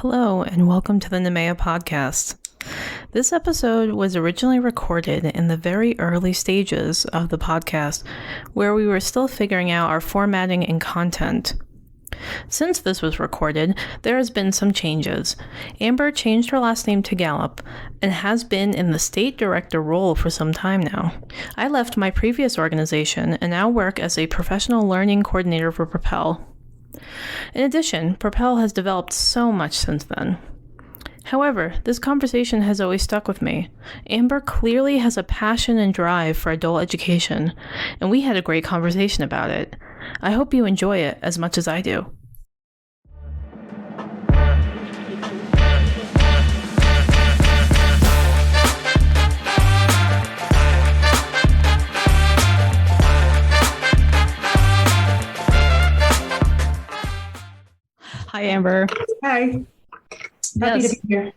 Hello, and welcome to the Nadia podcast. This episode was originally recorded in the very early stages of the podcast, where we were still figuring out our formatting and content. Since this was recorded, there has been some changes. Amber changed her last name to Gallup and has been in the state director role for some time now. I left my previous organization and now work as a professional learning coordinator for Propel. In addition, Propel has developed so much since then. However, this conversation has always stuck with me. Amber clearly has a passion and drive for adult education, and we had a great conversation about it. I hope you enjoy it as much as I do. Hi, Amber. Hi. Happy to be here.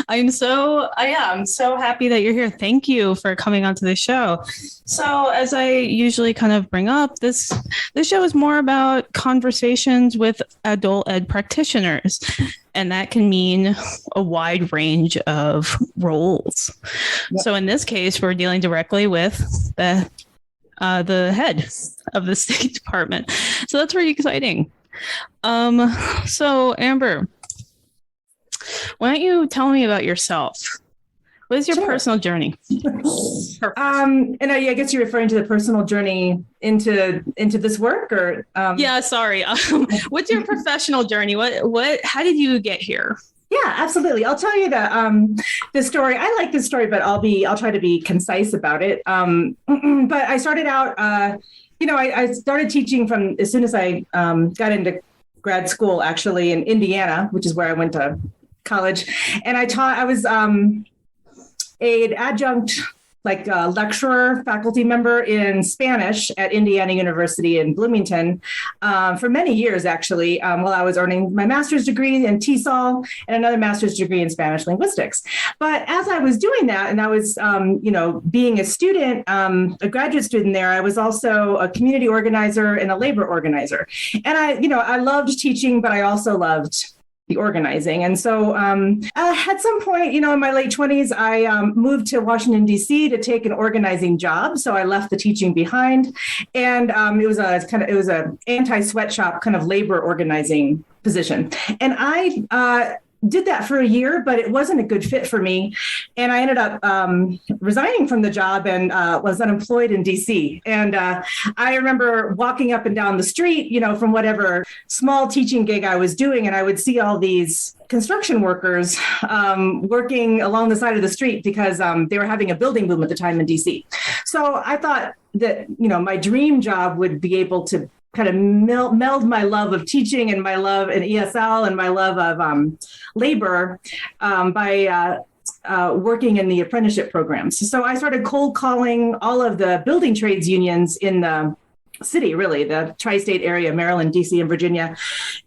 I'm so happy that you're here. Thank you for coming onto the show. So, as I usually kind of bring up, this show is more about conversations with adult ed practitioners, and that can mean a wide range of roles. Yep. So, in this case, we're dealing directly with the head of the State Department. So that's pretty exciting. So Amber, why don't you tell me about yourself? What is your personal journey? And I guess you're referring to the personal journey into this work, or yeah, sorry. What's your professional journey? How did you get here? Yeah, absolutely. I'll tell you the story. I like this story, but I'll try to be concise about it. But I started out I started teaching from as soon as I got into grad school, actually, in Indiana, which is where I went to college. And I was an adjunct, lecturer, faculty member in Spanish at Indiana University in Bloomington for many years, actually, while I was earning my master's degree in TESOL and another master's degree in Spanish linguistics. But as I was doing that, and I was, being a student, a graduate student there, I was also a community organizer and a labor organizer. And I loved teaching, but I also loved the organizing. And so at some point, in my late 20s, I moved to Washington, D.C. to take an organizing job. So I left the teaching behind. And it was a anti-sweatshop kind of labor organizing position. And I did that for a year, but it wasn't a good fit for me. And I ended up resigning from the job and was unemployed in DC. And I remember walking up and down the street, from whatever small teaching gig I was doing, and I would see all these construction workers working along the side of the street because they were having a building boom at the time in DC. So I thought that, my dream job would be able to kind of meld my love of teaching and my love in ESL and my love of labor by working in the apprenticeship programs. So I started cold calling all of the building trades unions in the city, really, the tri-state area, Maryland, DC, and Virginia.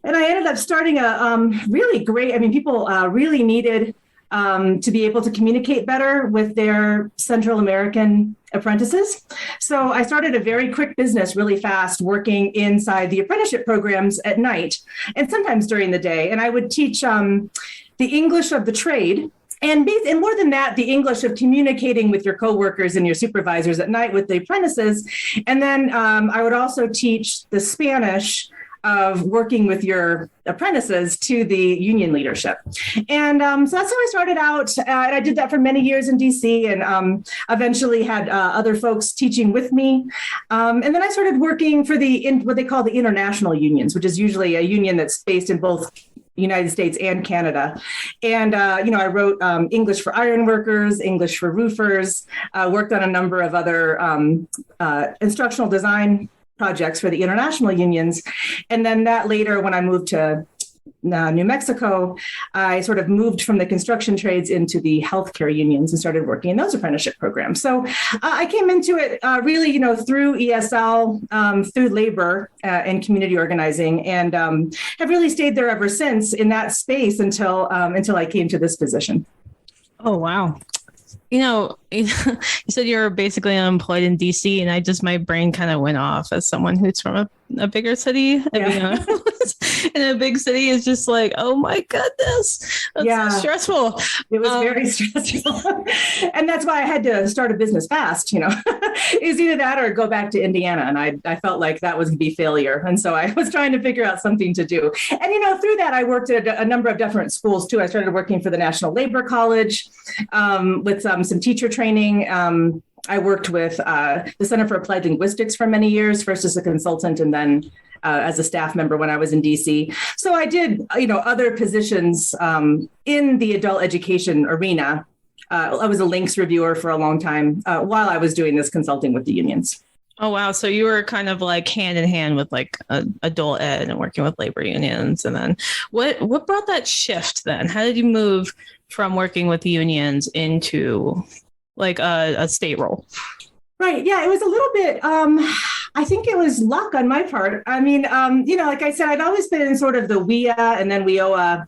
And I ended up starting a really great, people really needed to be able to communicate better with their Central American apprentices. So I started a very quick business really fast, working inside the apprenticeship programs at night and sometimes during the day. And I would teach the English of the trade. And more than that, the English of communicating with your coworkers and your supervisors at night with the apprentices. And then I would also teach the Spanish of working with your apprentices to the union leadership. And so that's how I started out. And I did that for many years in DC and eventually had other folks teaching with me. And then I started working for what they call the international unions, which is usually a union that's based in both United States and Canada. And, I wrote English for iron workers, English for roofers, worked on a number of other instructional design projects for the international unions. And then that later, when I moved to New Mexico, I sort of moved from the construction trades into the healthcare unions and started working in those apprenticeship programs. So I came into it really, through ESL, through labor and community organizing, and have really stayed there ever since in that space until I came to this position. Oh, wow. You said you're basically unemployed in DC, and my brain kind of went off as someone who's from a bigger city. Yeah. in a big city is just like, oh my goodness, that's so stressful. It was very stressful. And that's why I had to start a business fast, It was either that or go back to Indiana. And I felt like that was going to be failure. And so I was trying to figure out something to do. And, through that, I worked at a number of different schools, too. I started working for the National Labor College with some teacher training. I worked with the Center for Applied Linguistics for many years, first as a consultant and then as a staff member when I was in DC. So I did, other positions in the adult education arena. I was a links reviewer for a long time while I was doing this consulting with the unions. Oh, wow. So you were kind of like hand in hand with like adult ed and working with labor unions. And then what brought that shift then? How did you move from working with the unions into like a state role? Right. Yeah, it was a little bit, I think it was luck on my part. I mean, like I said, I'd always been in sort of the WIA and then WIOA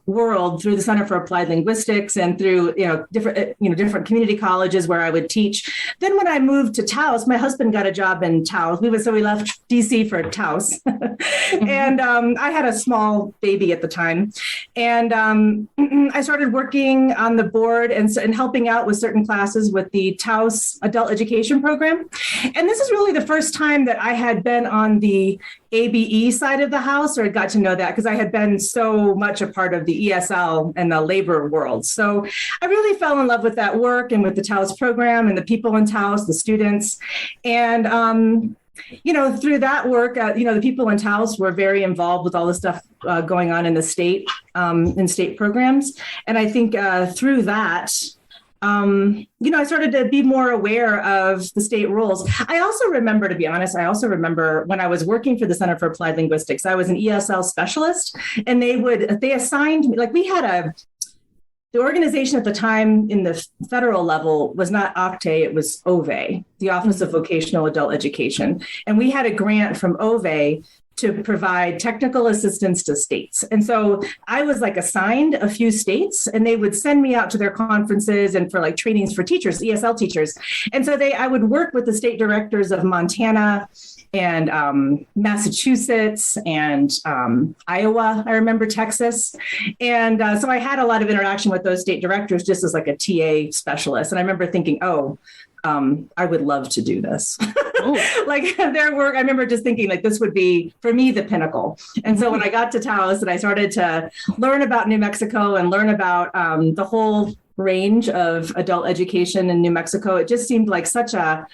world through the Center for Applied Linguistics and through, different community colleges where I would teach. Then when I moved to Taos, my husband got a job in Taos. We left DC for Taos. And I had a small baby at the time. And I started working on the board and helping out with certain classes with the Taos adult education program. And this is really the first time that I had been on the ABE side of the house, or I got to know that because I had been so much a part of the ESL and the labor world. So I really fell in love with that work and with the Taos program and the people in Taos, the students. And, through that work, the people in Taos were very involved with all the stuff going on in the state, in state programs. And I think through that, I started to be more aware of the state rules. I also remember, to be honest, when I was working for the Center for Applied Linguistics, I was an ESL specialist, and they assigned me, like the organization at the time in the federal level was not OCTE, it was OVE, the Office of Vocational Adult Education. And we had a grant from OVE to provide technical assistance to states. And so I was assigned a few states, and they would send me out to their conferences and for trainings for teachers, ESL teachers. And so I would work with the state directors of Montana and Massachusetts and Iowa, I remember Texas. And so I had a lot of interaction with those state directors just as a TA specialist. And I remember thinking, I would love to do this. Their work, I remember just thinking this would be, for me, the pinnacle. And so when I got to Taos and I started to learn about New Mexico and learn about the whole range of adult education in New Mexico, it just seemed like such a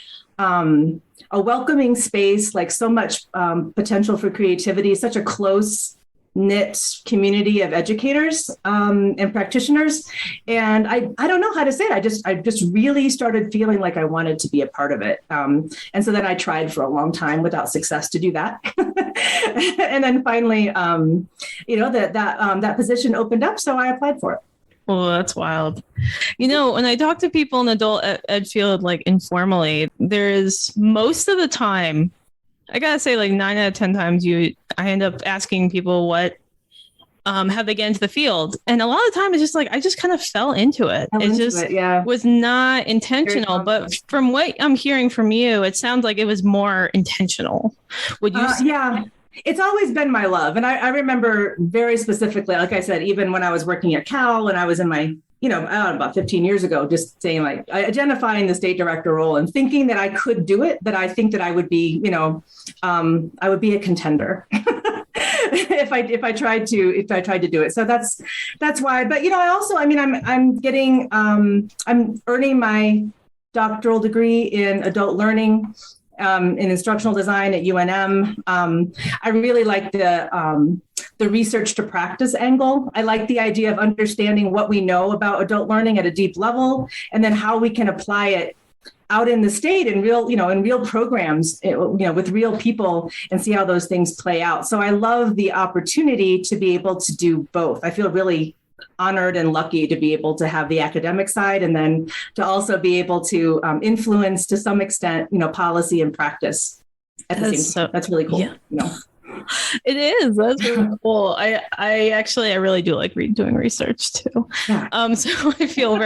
welcoming space, so much potential for creativity, such a close knit community of educators and practitioners. And I don't know how to say it. I just really started feeling like I wanted to be a part of it. And so then I tried for a long time without success to do that. And then finally, that position opened up. So I applied for it. Oh, that's wild. When I talk to people in the adult ed field, informally, there's most of the time, I gotta say 9 out of 10 times I end up asking people what, how they get into the field. And a lot of the time it's just I just kind of fell into it. Was not intentional. But from what I'm hearing from you, it sounds like it was more intentional. Would you say? Yeah. It's always been my love. And I remember very specifically, like I said, even when I was working at Cal, when I was in my, about 15 years ago, just saying identifying the state director role and thinking that I could do it, that I think that I would be, I would be a contender if I tried to do it. So that's why. But, I also, I'm earning my doctoral degree in adult learning. In instructional design at UNM. I really like the research to practice angle. I like the idea of understanding what we know about adult learning at a deep level, and then how we can apply it out in the state in real programs, with real people, and see how those things play out. So I love the opportunity to be able to do both. I feel really honored and lucky to be able to have the academic side, and then to also be able to influence to some extent, policy and practice at the same time. That's really cool. Yeah. It is. That's really cool. I really do like doing research too. Yeah. So I feel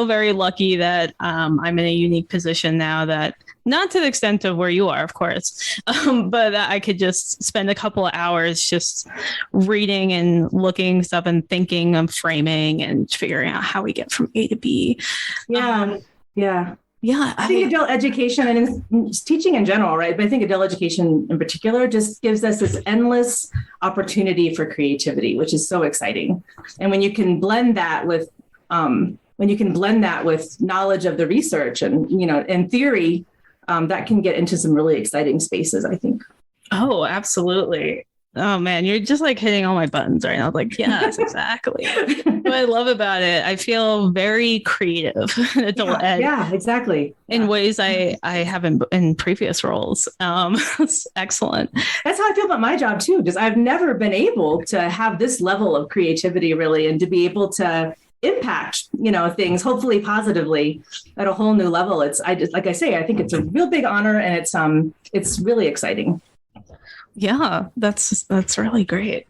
very lucky that I'm in a unique position now, that not to the extent of where you are, of course, but that I could just spend a couple of hours just reading and looking stuff and thinking of framing and figuring out how we get from A to B. Yeah. Yeah. Yeah, I think adult education and teaching in general, right? But I think adult education in particular just gives us this endless opportunity for creativity, which is so exciting. And when you can blend that with knowledge of the research and, and theory, that can get into some really exciting spaces, I think. Oh, absolutely. Oh man, you're just like hitting all my buttons right now. Like, yes, exactly. What I love about it, I feel very creative in adult ed. Yeah, exactly. In ways I haven't in previous roles. It's excellent. That's how I feel about my job too, because I've never been able to have this level of creativity really, and to be able to impact, things hopefully positively at a whole new level. Like I say, I think it's a real big honor, and it's really exciting. Yeah, that's really great.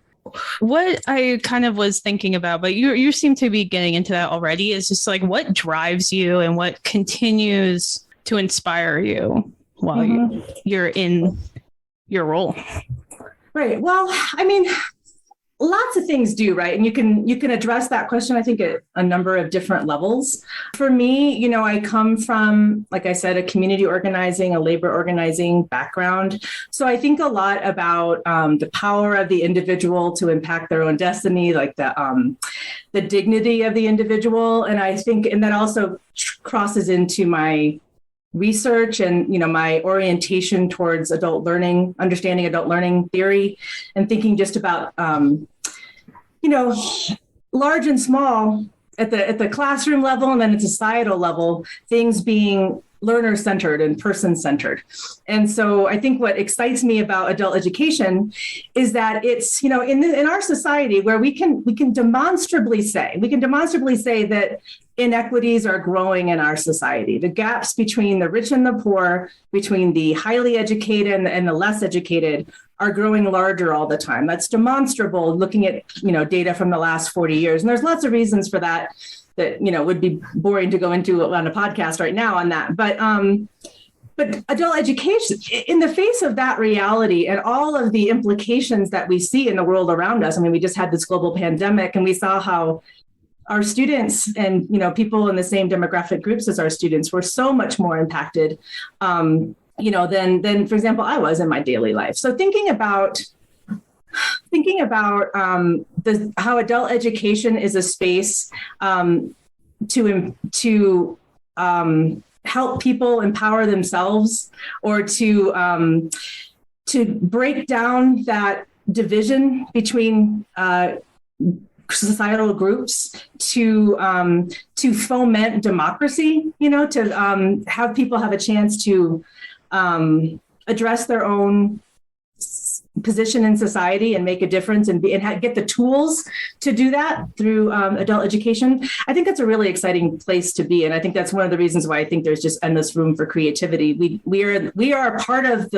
What I kind of was thinking about, but you seem to be getting into that already, is just like what drives you and what continues to inspire you while you're in your role. Right. Well, I mean, lots of things do, right? And you can address that question, I think, at a number of different levels. For me, I come from, like I said, a community organizing, a labor organizing background. So I think a lot about the power of the individual to impact their own destiny, like the dignity of the individual. And I think, and that also crosses into my research and, my orientation towards adult learning, understanding adult learning theory, and thinking just about, large and small at the classroom level, and then at societal level, things being learner-centered and person-centered. And so I think what excites me about adult education is that it's, in our society where we can demonstrably say that inequities are growing in our society. The gaps between the rich and the poor, between the highly educated and the less educated, are growing larger all the time. That's demonstrable looking at, data from the last 40 years. And there's lots of reasons for that would be boring to go into on a podcast right now on that. But adult education, in the face of that reality and all of the implications that we see in the world around us, I mean, we just had this global pandemic, and we saw how our students and, people in the same demographic groups as our students were so much more impacted, than, for example, I was in my daily life. So thinking about how adult education is a space to help people empower themselves, or to break down that division between societal groups, to foment democracy, to have people have a chance to address their own position in society and make a difference, and get the tools to do that through adult education. I think that's a really exciting place to be. And I think that's one of the reasons why I think there's just endless room for creativity. We are a pocket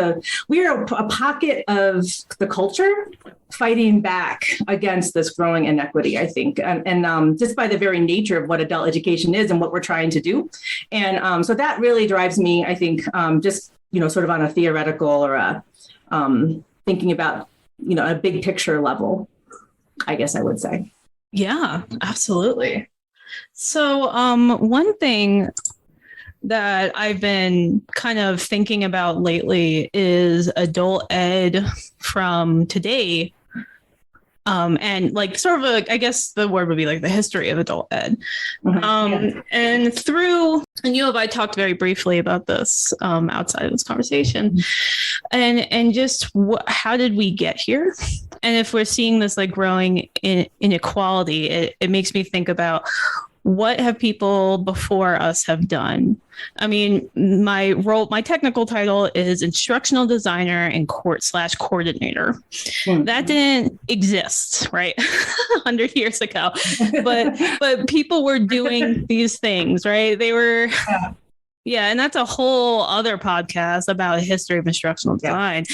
of the culture fighting back against this growing inequity, I think. And just by the very nature of what adult education is and what we're trying to do. And so that really drives me, I think, just, sort of on a theoretical or a, thinking about, a big picture level, I guess I would say. Yeah, absolutely. So one thing that I've been kind of thinking about lately is adult ed from today. And like sort of I guess the word would be like the history of adult ed. And you and I talked very briefly about this outside of this conversation, and just how did we get here? And if we're seeing this like growing inequality, it makes me think about what have people before us have done? I mean, my technical title is instructional designer and court/coordinator. Mm-hmm. That didn't exist, right? 100 years ago, but people were doing these things, right? They were, Yeah, and that's a whole other podcast about history of instructional design,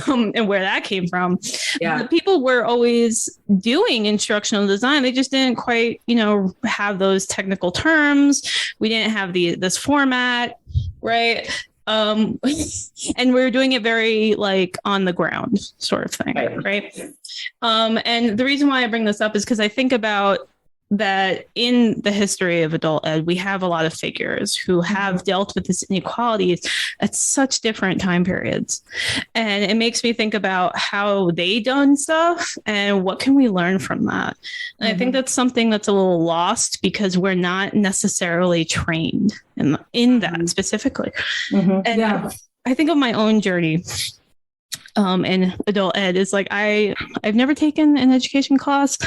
and where that came from. Yeah. But people were always doing instructional design. They just didn't quite, have those technical terms. We didn't have this format, right? And we were doing it very like on the ground sort of thing, right? And the reason why I bring this up is because I think about that in the history of adult ed, we have a lot of figures who have dealt with this inequalities at such different time periods. And it makes me think about how they done stuff and what can we learn from that. And I think that's something that's a little lost because we're not necessarily trained in that specifically. And I think of my own journey in adult ed is like I've never taken an education class.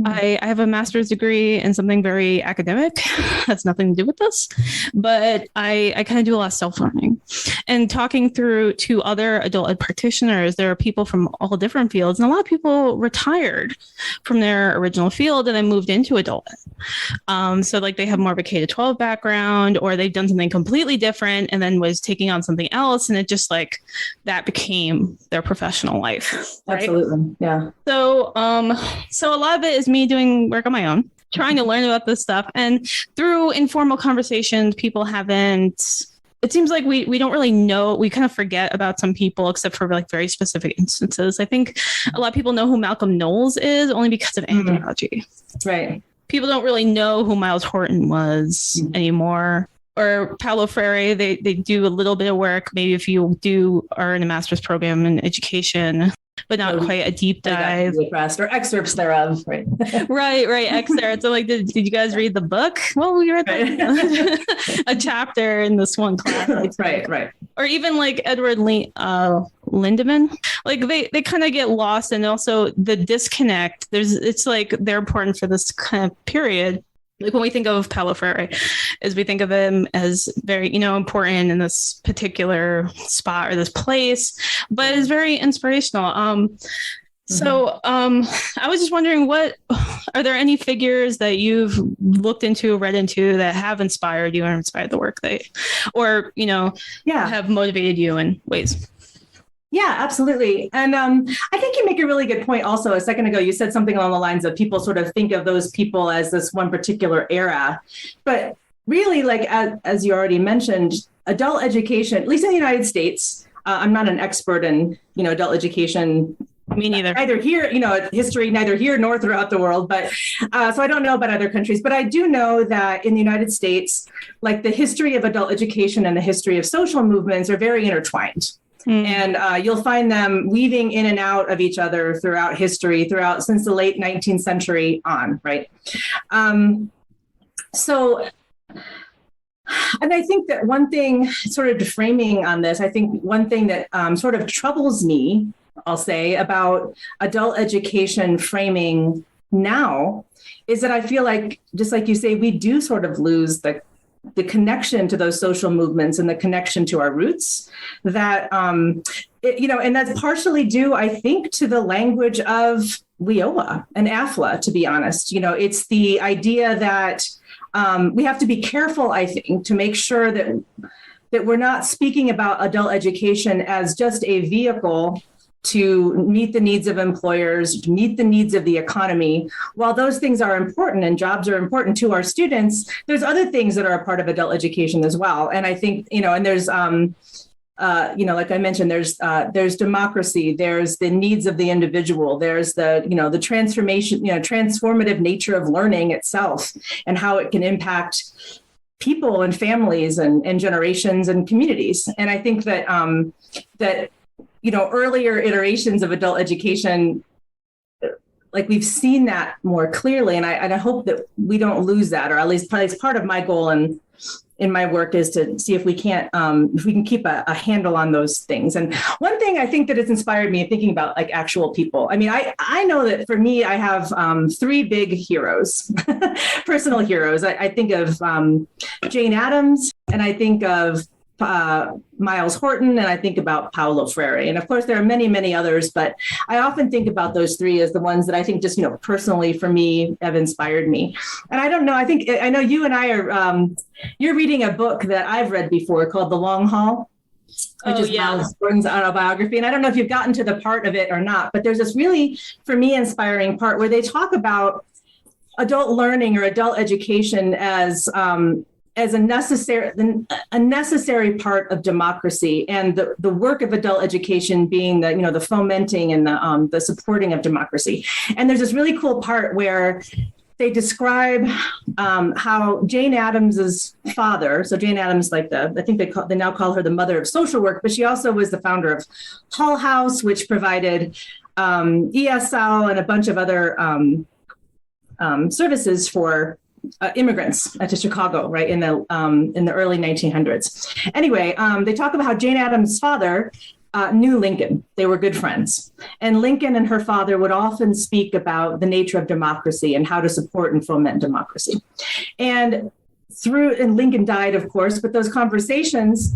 I have a master's degree in something very academic. Has nothing to do with this, but I kind of do a lot of self-learning and talking through to other adult ed practitioners. There are people from all different fields, and a lot of people retired from their original field and then moved into adult ed. So like they have more of a K-12 background, or they've done something completely different and then was taking on something else, and it just like that became their professional life. Right? Absolutely. Yeah. So a lot of it is me doing work on my own, trying to learn about this stuff. And through informal conversations, people haven't, it seems like we don't really know, we kind of forget about some people except for like very specific instances. I think a lot of people know who Malcolm Knowles is only because of andragogy. Right. People don't really know who Miles Horton was anymore. Or Paulo Freire, they do a little bit of work. Maybe if you are in a master's program in education, but not quite a deep dive. Or excerpts thereof, right? right, excerpts. So like, did you guys read the book? Well, we read a chapter in this one class. Right. Or even like Edward Lindemann. Like they kind of get lost, and also the disconnect. It's like they're important for this kind of period. Like when we think of Paulo Freire, we think of him as very, important in this particular spot or this place, but is very inspirational. So I was just wondering, are there any figures that you've looked into, read into that have inspired you or inspired the work have motivated you in ways? Yeah, absolutely. And I think you make a really good point also. A second ago, you said something along the lines of people sort of think of those people as this one particular era. But really, like, as you already mentioned, adult education, at least in the United States, I'm not an expert in, adult education. Me neither. Neither here, history, neither here nor throughout the world. But so I don't know about other countries, but I do know that in the United States, like the history of adult education and the history of social movements are very intertwined. And you'll find them weaving in and out of each other throughout history, since the late 19th century on, right? And I think that one thing, sort of framing on this, I think one thing that sort of troubles me, I'll say, about adult education framing now is that I feel like, just like you say, we do sort of lose the connection to those social movements and the connection to our roots that, and that's partially due, I think, to the language of WIOA and AFLA, to be honest. It's the idea that we have to be careful, I think, to make sure that we're not speaking about adult education as just a vehicle to meet the needs of employers, meet the needs of the economy. While those things are important and jobs are important to our students, there's other things that are a part of adult education as well. And I think, and there's, like I mentioned, there's democracy, there's the needs of the individual, there's the transformation, transformative nature of learning itself and how it can impact people and families and generations and communities. And I think that, earlier iterations of adult education, like we've seen that more clearly. And I hope that we don't lose that, or at least part of my goal in my work is to see if we can keep a handle on those things. And one thing I think that has inspired me thinking about like actual people. I mean, I know that for me, I have three big heroes, personal heroes. I think of Jane Addams, and I think of Miles Horton, and I think about Paulo Freire. And of course, there are many, many others, but I often think about those three as the ones that I think just, personally for me have inspired me. And I don't know, I know you and I are, you're reading a book that I've read before called The Long Haul, which is Miles Horton's autobiography. And I don't know if you've gotten to the part of it or not, but there's this really, for me, inspiring part where they talk about adult learning or adult education as a necessary part of democracy, and the work of adult education being the fomenting and the supporting of democracy. And there's this really cool part where they describe how Jane Addams's father. So Jane Addams, I think they now call her the mother of social work, but she also was the founder of Hull House, which provided ESL and a bunch of other services for immigrants to Chicago, right, in the early 1900s. Anyway, they talk about how Jane Addams' father knew Lincoln. They were good friends. And Lincoln and her father would often speak about the nature of democracy and how to support and foment democracy. And Lincoln died, of course, but those conversations,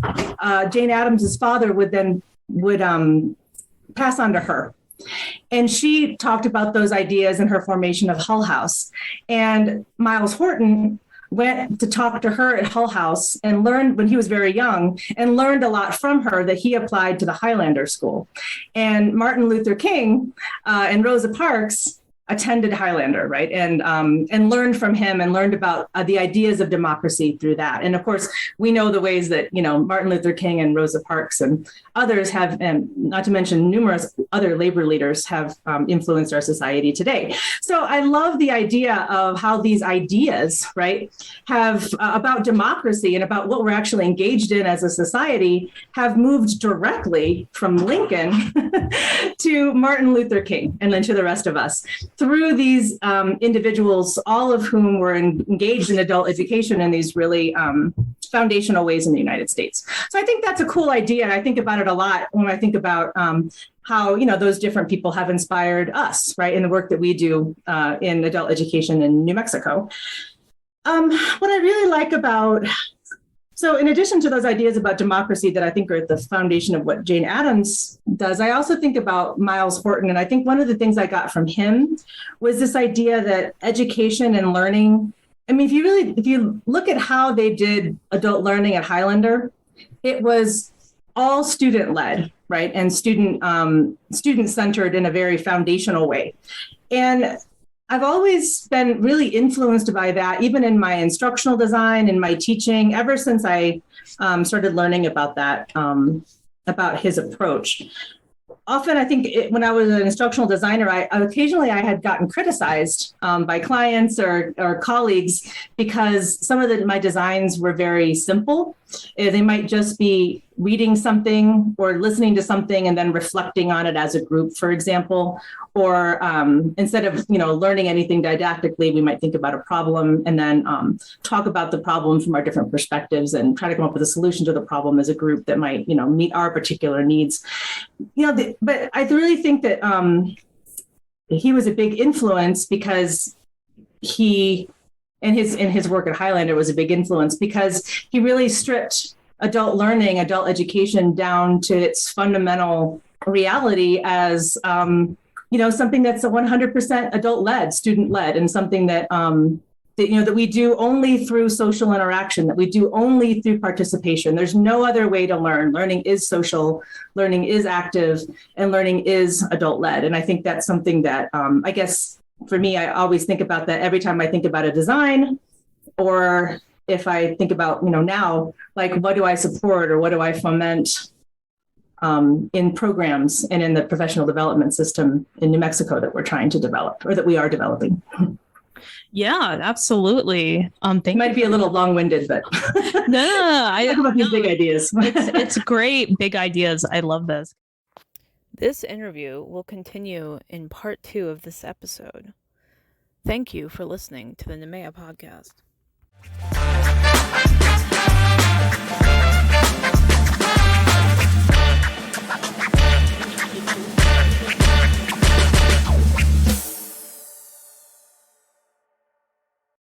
Jane Addams' father would pass on to her. And she talked about those ideas in her formation of Hull House. And Miles Horton went to talk to her at Hull House and learned when he was very young, and learned a lot from her that he applied to the Highlander School. And Martin Luther King and Rosa Parks attended Highlander, right, and learned from him and learned about the ideas of democracy through that. And of course, we know the ways that Martin Luther King and Rosa Parks and others have, and not to mention numerous other labor leaders, have influenced our society today. So I love the idea of how these ideas, right, have about democracy and about what we're actually engaged in as a society have moved directly from Lincoln to Martin Luther King and then to the rest of us, through these individuals, all of whom were engaged in adult education in these really foundational ways in the United States. So I think that's a cool idea. And I think about it a lot when I think about how, those different people have inspired us, right, in the work that we do in adult education in New Mexico. What I really like so in addition to those ideas about democracy that I think are at the foundation of what Jane Addams does, I also think about Miles Horton. And I think one of the things I got from him was this idea that education and learning, I mean, if you look at how they did adult learning at Highlander, it was all student-led, right? And student-centered in a very foundational way. And I've always been really influenced by that, even in my instructional design and my teaching, ever since I started learning about that, about his approach. Often, I think when I was an instructional designer, occasionally I had gotten criticized by clients or colleagues because some of my designs were very simple. They might just be reading something or listening to something and then reflecting on it as a group, for example. Or instead of learning anything didactically, we might think about a problem and then talk about the problem from our different perspectives and try to come up with a solution to the problem as a group that might meet our particular needs. But I really think that he was a big influence because he and his work at Highlander was a big influence because he really stripped adult learning, adult education down to its fundamental reality as something that's 100% adult-led, student-led, and something that that we do only through social interaction, that we do only through participation. There's no other way to learn. Learning is social, learning is active, and learning is adult-led. And I think that's something that I guess for me, I always think about that every time I think about a design, or if I think about now, like what do I support or what do I foment in programs and in the professional development system in New Mexico that we're trying to develop or that we are developing. Yeah, absolutely. It might be a little long-winded, but I talk about these big ideas. It's great, big ideas. I love this. This interview will continue in part 2 of this episode. Thank you for listening to the Nadia podcast.